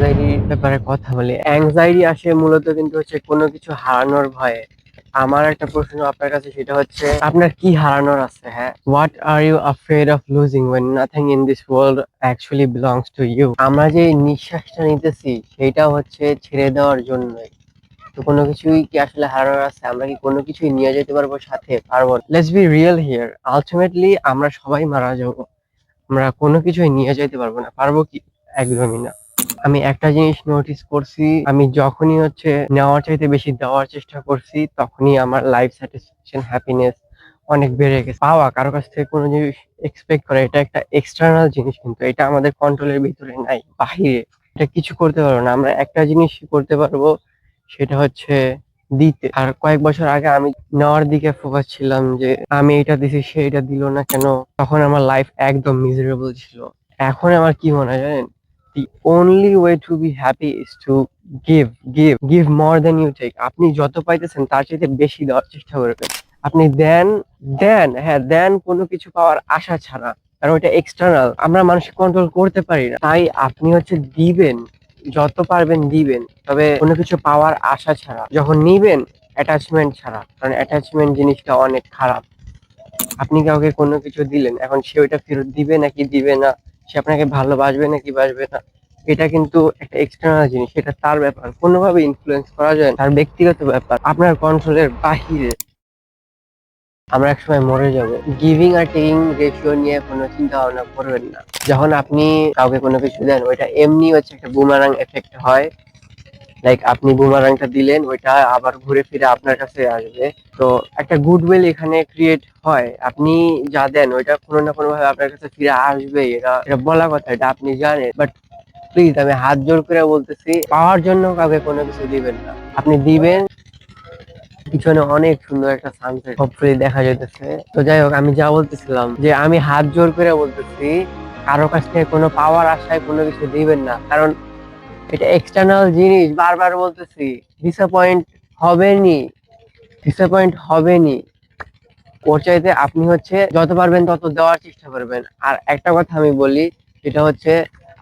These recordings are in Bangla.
অ্যাংজাইটির ব্যাপারে কথা বলি। অ্যাংজাইটি আসে মূলত কিন্তু হচ্ছে কোনো কিছু হারানোর ভয়ে। আমার একটা প্রশ্ন আপনার কাছে, সেটা হচ্ছে আপনার কি হারানোর আছে? হ্যাঁ, what are you afraid of losing when nothing in this world actually belongs to you? আমরা যে নিঃশ্বাসটা নিতেছি সেটা হচ্ছে ছেড়ে দেওয়ার জন্যই। তো কোনো কিছুই কি আসলে হারানোর আছে? আমরা কি কোনো কিছুই নিয়ে যেতে পারবো সাথে? পারবো না। Let's be real here, ultimately আমরা সবাই মারা যাবো। আমরা কোনো কিছুই নিয়ে যেতে পারবো না। পারবো কি? একদমই না। আমি একটা জিনিস নোটিস করছি, আমি যখনই হচ্ছে নেওয়ার চাইতে বেশি দেওয়ার চেষ্টা করছি, তখনই আমার লাইফ স্যাটিসফ্যাকশন, হ্যাপিনেস অনেক বেড়ে গেছে। পাওয়া, কারো কাছ থেকে কোনো জিনিস এক্সপেক্ট করা, এটা একটা এক্সটার্নাল জিনিস, কিন্তু এটা আমাদের কন্ট্রোলের ভিতরে নাই, বাহিরে। এটা কিছু করতে পারবো না। আমরা একটা জিনিস করতে পারবো, সেটা হচ্ছে দিতে। আর কয়েক বছর আগে আমি নেওয়ার দিকে ফোকাস ছিলাম, যে আমি এটা দিছি, সে এটা দিল না কেন। তখন আমার লাইফ একদম মিজারেবল ছিল। এখন আমার কি মনে হয় জানেন? The only way to be happy is to give more than you take. আপনি যত পাইতেছেন তার চাইতে বেশি দেওয়ার চেষ্টা করবেন। আপনি দেন কোনো কিছু পাওয়ার আশা ছাড়া। কারণ এটা এক্সটার্নাল, আমরা মানুষকে কন্ট্রোল করতে পারি না। তাই আপনি হচ্ছে দিবেন, যত পারবেন দিবেন, তবে কোনো কিছু পাওয়ার আশা ছাড়া। যখন নিবেন, অ্যাটাচমেন্ট ছাড়া, কারণ অ্যাটাচমেন্ট জিনিসটা অনেক খারাপ। আপনি কাউকে কোনো কিছু দিলেন, এখন সে ওইটা ফেরত দিবে নাকি দিবে না, সে আপনাকে ভালোবাসবে নাকি বাসবে না, এটা কিন্তু একটা এক্সটার্নাল জিনিস, এটা তার ব্যাপার, কোনোভাবে ইনফ্লুয়েন্স করা যায় না, তার ব্যক্তিগত ব্যাপার, আপনার কন্ট্রোলের বাহিরে। আমরা একসময় মরে যাব। গিভিং আর টেকিং রেশিও নিয়ে কোনো চিন্তা ভাবনা করবেন না। যখন আপনি কাউকে কোনো কিছু দেন, ওইটা এমনি হচ্ছে একটা বুমারাং এফেক্ট হয়। লাইক আপনি বুমারাংটা দিলেন, ওইটা আবার ঘুরে ফিরে আপনার কাছে আসবে। তো একটা গুডউইল এখানে ক্রিয়েট হয়। আপনি যা দেন ওইটা কোনো না কোনো ভাবে আপনার কাছে ফিরে আসবে, এটা এটা বলা কথা, এটা আপনি জানেন। বাট প্লিজ, আমি হাত জোর করে বলতেছি, পাওয়ার জন্য কাউকে কোনো কিছু দিবেন না। আপনি দিবেন, পিছনে অনেক সুন্দর একটা সানসেট হোপফুলি দেখা যেতেছে। তো যাই হোক, আমি যা বলতেছিলাম, যে আমি হাত জোর করে বলতেছি, কারো কাছ থেকে কোনো পাওয়ার আশায় কোনো কিছু দিবেন না। কারণ এটা এক্সটার্নাল জিনিস, বারবার বলতেছি। Disappoint হবেনি, disappoint হবেনি। ওর চাইতে আপনি হচ্ছে যত পারবেন তত দেওয়ার চেষ্টা করবেন। আর একটা কথা আমি বলি, সেটা হচ্ছে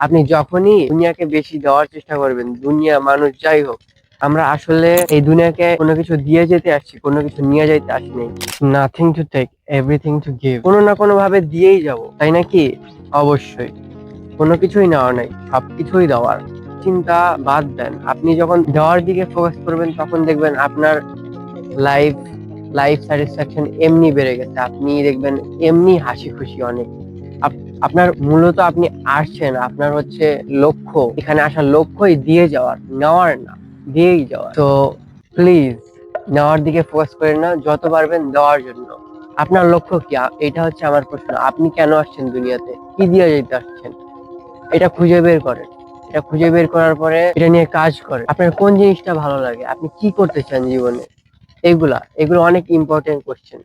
আপনি যখনই দুনিয়াকে বেশি দেওয়ার চেষ্টা করবেন, দুনিয়া, মানুষ, যাই হোক, আমরা আসলে এই দুনিয়াকে কোনো কিছু দিয়ে যেতে আসছি, কোনো কিছু নিয়ে যাইতে আসিনি। Nothing to take, everything to give. কোনো না কোনো ভাবে দিয়েই যাব, তাই নাকি? অবশ্যই। কোনো কিছুই নেওয়ার নাই, সবকিছুই দেওয়ার। চিন্তা বাদ দেন, আপনি যখন দেওয়ার দিকে ফোকাস করবেন, তখন দেখবেন আপনার লাইফ লাইফ স্যাটিসফ্যাকশন এমনি বেড়ে গেছে। আপনি দেখবেন এমনি হাসি খুশি অনেক। আপনার মূলত আপনি আসছেন, আপনার হচ্ছে লক্ষ্য, এখানে আসার লক্ষ্যই দিয়ে যাওয়ার, নেওয়ার না, দিয়েই যাওয়ার। তো প্লিজ, নেওয়ার দিকে ফোকাস করেন না, যত পারবেন দেওয়ার জন্য। আপনার লক্ষ্য কি? এটা হচ্ছে আমার প্রশ্ন। আপনি কেন আসছেন দুনিয়াতে? কি দিয়ে যেতে আসছেন? এটা খুঁজে বের করেন। এটা খুঁজে বের করার পরে এটা নিয়ে কাজ করেন। আপনার কোন জিনিসটা ভালো লাগে, আপনি কি করতে চান জীবনে, এগুলো অনেক ইম্পর্টেন্ট কোশ্চেন।